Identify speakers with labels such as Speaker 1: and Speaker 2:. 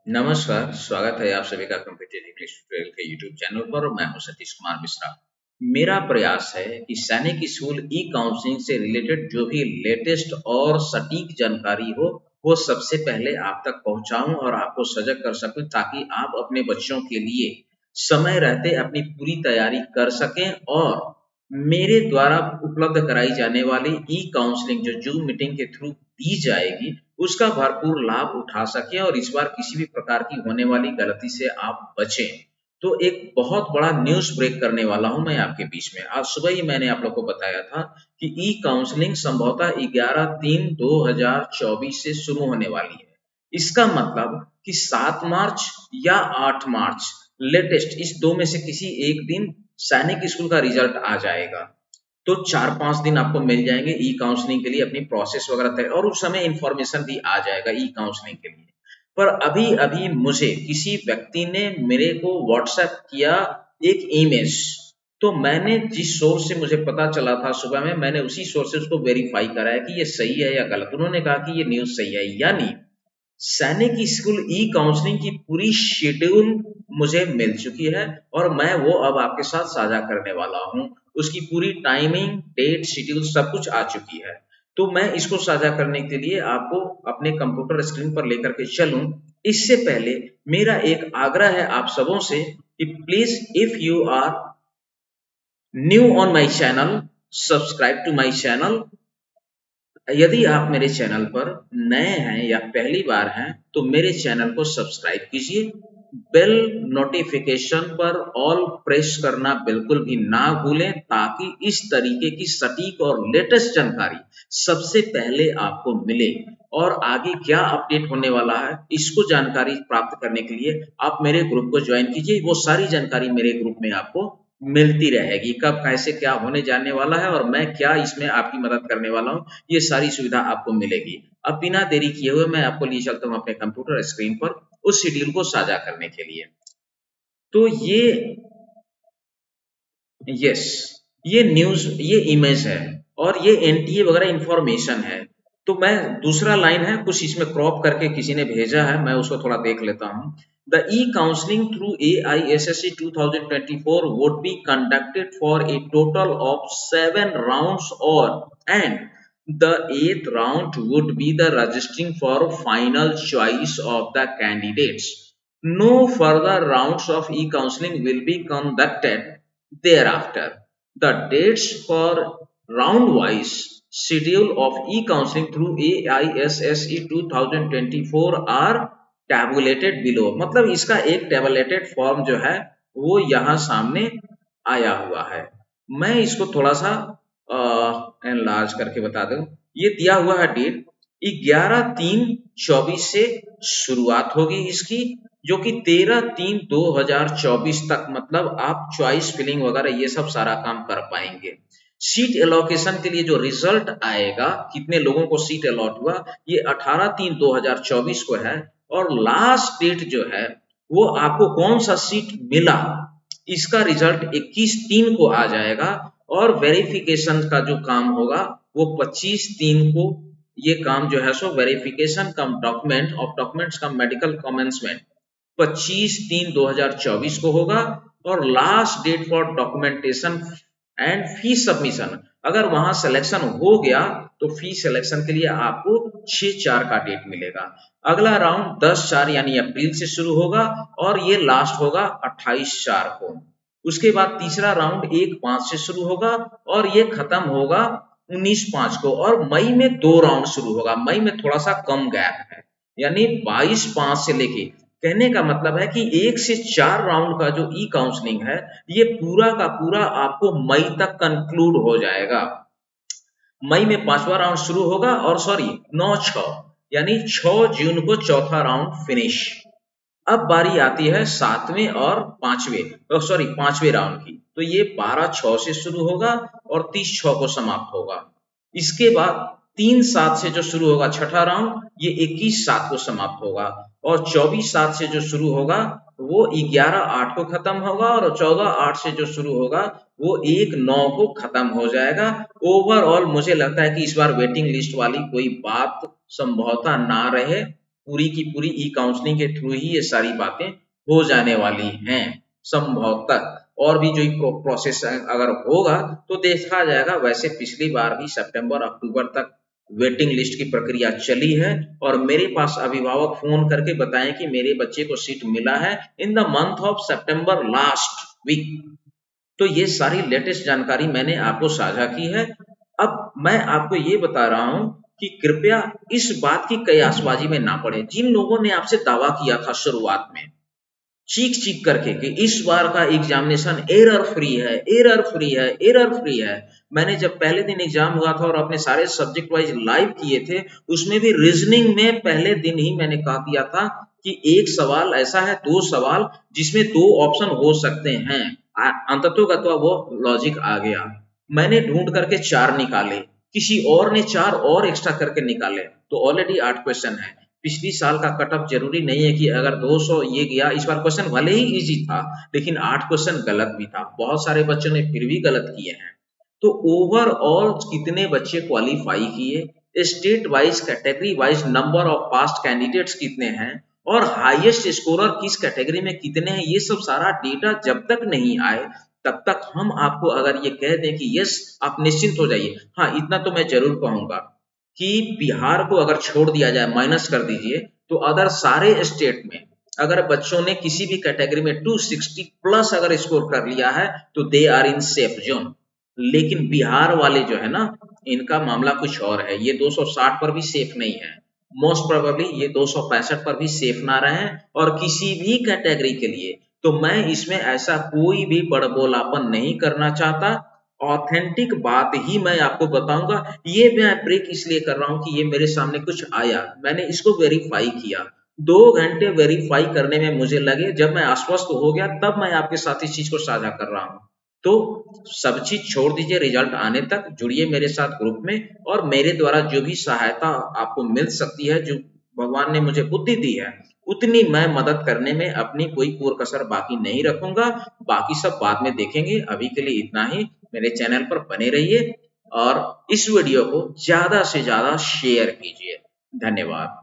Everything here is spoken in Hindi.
Speaker 1: नमस्कार, स्वागत है आप सभी का कॉम्पिटिटिव इंग्लिश ट्यूटोरियल के यूट्यूब चैनल पर और मैं हूं सतीश कुमार मिश्रा। मेरा प्रयास है कि सैनिक स्कूल ई काउंसलिंग से रिलेटेड जो भी लेटेस्ट और सटीक जानकारी हो, वो सबसे पहले आप तक पहुंचाऊं और आपको सजग कर सकूं ताकि आप अपने बच्चों के लिए समय रहते अपनी पूरी तैयारी कर सकें और मेरे द्वारा उपलब्ध कराई जाने वाली ई काउंसलिंग जो जूम मीटिंग के थ्रू दी जाएगी उसका भरपूर लाभ उठा सकें और इस बार किसी भी प्रकार की होने वाली गलती से आप बचें। तो एक बहुत बड़ा न्यूज़ ब्रेक करने वाला हूं मैं आपके बीच में। आज सुबह ही मैंने आप लोग को बताया था कि ई काउंसलिंग संभवतः 11/3/2024 से शुरू होने वाली है। इसका मतलब कि 7 मार्च या 8 मार्च लेटेस्ट इस दो में से किसी एक दिन सैनिक स्कूल का रिजल्ट आ जाएगा। तो 4-5 दिन आपको मिल जाएंगे ई काउंसलिंग के लिए अपनी प्रोसेस वगैरह तय और उस समय इंफॉर्मेशन भी आ जाएगा ई काउंसलिंग के लिए। पर अभी अभी मुझे किसी व्यक्ति ने मेरे को व्हाट्सएप किया एक इमेज। तो मैंने जिस सोर्स से मुझे पता चला था सुबह में मैंने उसी सोर्स से उसको वेरीफाई कराया कि ये सही है या गलत। उन्होंने कहा कि ये न्यूज़ सही है, यानी सैनिक स्कूल ई काउंसलिंग की पूरी शेड्यूल मुझे मिल चुकी है और मैं वो अब आपके साथ साझा करने वाला हूँ। उसकी पूरी टाइमिंग, डेट, शेड्यूल सब कुछ आ चुकी है। तो मैं इसको साझा करने के लिए आपको अपने कंप्यूटर स्क्रीन पर लेकर के चलूं। इससे पहले मेरा एक आग्रह है आप सबों से कि please if you are new on my channel, subscribe to my channel. यदि आप मेरे चैनल पर नए हैं या पहली बार हैं तो मेरे चैनल को सब्सक्राइब कीजिए। बेल नोटिफिकेशन पर ऑल प्रेस करना बिल्कुल भी ना भूलें ताकि इस तरीके की सटीक और लेटेस्ट जानकारी सबसे पहले आपको मिले। और आगे क्या अपडेट होने वाला है इसको जानकारी प्राप्त करने के लिए आप मेरे ग्रुप को ज्वाइन कीजिए। वो सारी जानकारी मेरे ग्रुप में आपको मिलती रहेगी, कब कैसे क्या होने जाने वाला है और मैं क्या इसमें आपकी मदद करने वाला हूँ, ये सारी सुविधा आपको मिलेगी। अब बिना देरी किए हुए मैं आपको लिए चलता हूँ अपने कंप्यूटर स्क्रीन पर उस शेड्यूल को साझा करने के लिए। तो यस, ये न्यूज़, ये इमेज है और ये एनटीए वगैरह इंफॉर्मेशन है। तो मैं दूसरा लाइन है कुछ इसमें क्रॉप करके किसी ने भेजा है, मैं उसको थोड़ा देख लेता हूँ। The e-counseling through AISSE 2024 would be conducted for a total of 7 rounds or and the 8th round would be the registering for final choice of the candidates. No further rounds of e-counseling will be conducted thereafter. The dates for round-wise schedule of e-counseling through AISSE 2024 are tabulated below। मतलब इसका एक टेबलेटेड फॉर्म जो है वो यहाँ सामने आया हुआ है। मैं इसको थोड़ा सा एनलार्ज करके बता दूं। ये दिया हुआ है डेट 11/3/24 से शुरुआत होगी इसकी, जो कि 13/3/2024 तक, मतलब आप चॉइस फिलिंग वगैरह ये सब सारा काम कर पाएंगे। सीट एलोकेशन के लिए जो रिजल्ट आएगा कितने लोगों को सीट अलॉट हुआ ये 18/3/2024 को है और लास्ट डेट जो है वो आपको कौन सा सीट मिला इसका रिजल्ट 21/3 को आ जाएगा और वेरिफिकेशन का जो काम होगा वो 25/3 को ये काम जो है सो verification cum document of documents का मेडिकल कमेंसमेंट 25/3/2024 को होगा और last date for documentation and fee submission अगर वहां सिलेक्शन हो गया तो फी सिलेक्शन के लिए आपको 6/4 का डेट मिलेगा। अगला राउंड 10/4 यानी अप्रैल से शुरू होगा और ये लास्ट होगा 28/4 को। उसके बाद तीसरा राउंड 1/5 से शुरू होगा और ये खत्म होगा 19/5 को और मई में 2 राउंड शुरू होगा। मई में थोड़ा सा कम गैप है यानी 22/5 से लेके, कहने का मतलब है कि 1 से 4 राउंड का जो ई काउंसलिंग है ये पूरा का पूरा आपको मई तक कंक्लूड हो जाएगा। मई में 5वां राउंड शुरू होगा और सॉरी 9/6 यानी 6 जून को चौथा राउंड फिनिश। अब बारी आती है 7वें और 5वें राउंड की। तो ये 12/6 से शुरू होगा और 30/6 को समाप्त होगा। इसके बाद 3/7 से जो शुरू होगा छठा राउंड ये 21/7 को समाप्त होगा और 24/7 से जो शुरू होगा वो 11/8 को खत्म होगा और 14/8 से जो शुरू होगा वो 1/9 को खत्म हो जाएगा। ओवरऑल मुझे लगता है कि इस बार वेटिंग लिस्ट वाली कोई बात संभवतः ना रहे पूरी की पूरी ई काउंसलिंग के थ्रू ही ये सारी बातें हो जाने वाली हैं संभवतः। और भी जो प्रोसेस अगर होगा तो देखा जाएगा। वैसे पिछली बार भी सितंबर अक्टूबर तक वेटिंग लिस्ट की प्रक्रिया चली है और मेरे पास अभिभावक फोन करके बताएं कि मेरे बच्चे को सीट मिला है in the month of September last week. तो ये सारी लेटेस्ट जानकारी मैंने आपको साझा की है। अब मैं आपको ये बता रहा हूं कि कृपया इस बात की कयासबाजी में ना पड़े। जिन लोगों ने आपसे दावा किया था शुरुआत में चीख चीख करके कि इस बार का एग्जामिनेशन एरर फ्री है, एरर फ्री है, एरर फ्री है। मैंने जब पहले दिन एग्जाम हुआ था और अपने सारे सब्जेक्ट वाइज लाइव किए थे, उसमें भी रीजनिंग में पहले दिन ही मैंने कह दिया था कि एक सवाल ऐसा है, दो सवाल जिसमें दो ऑप्शन हो सकते हैं। अंततोगत्वा वो लॉजिक आ गया। मैंने ढूंढ करके 4 निकाले, किसी और ने 4 और एक्स्ट्रा करके निकाले, तो ऑलरेडी 8 क्वेश्चन है। पिछली साल का कट ऑफ जरूरी नहीं है कि अगर 200 ये गया। इस बार क्वेश्चन भले ही इजी था लेकिन 8 क्वेश्चन गलत भी था। बहुत सारे बच्चों ने फिर भी गलत किए हैं। तो ओवरऑल कितने बच्चे क्वालिफाई किए, state wise category wise number of past candidates कितने हैं और हाईएस्ट स्कोरर किस कैटेगरी में कितने हैं, ये सब सारा डेटा जब तक नहीं आए तब तक हम आपको अगर ये कह दें कि यस आप निश्चिंत हो जाइए। हाँ, इतना तो मैं जरूर कहूंगा कि बिहार को अगर छोड़ दिया जाए, माइनस कर दीजिए, तो अदर सारे स्टेट में अगर बच्चों ने किसी भी कैटेगरी में 260 प्लस अगर स्कोर कर लिया है तो they are in safe zone. लेकिन बिहार वाले जो है ना, इनका मामला कुछ और है। ये 260 पर भी सेफ नहीं है, मोस्ट प्रोबेबली ये 265 पर भी सेफ ना रहे और किसी भी कैटेगरी के लिए। तो मैं इसमें ऐसा कोई भी बड़बोलापन नहीं करना चाहता। ऑथेंटिक बात ही मैं आपको बताऊंगा। ये मैं ब्रेक इसलिए कर रहा हूं कि ये मेरे सामने कुछ आया, मैंने इसको वेरीफाई किया। 2 घंटे वेरीफाई करने में मुझे लगे, जब मैं आश्वस्त हो गया तब मैं आपके साथ इस चीज को साझा कर रहा हूं। तो सब चीज छोड़ दीजिए, रिजल्ट आने तक जुड़िए मेरे साथ ग्रुप में और मेरे द्वारा जो भी सहायता आपको मिल सकती है, जो भगवान ने मुझे बुद्धि दी है, उतनी मैं मदद करने में अपनी कोई कोर कसर बाकी नहीं रखूंगा। बाकी सब बाद में देखेंगे। अभी के लिए इतना ही। मेरे चैनल पर बने रहिए और इस वीडियो को ज्यादा से ज्यादा शेयर कीजिए। धन्यवाद।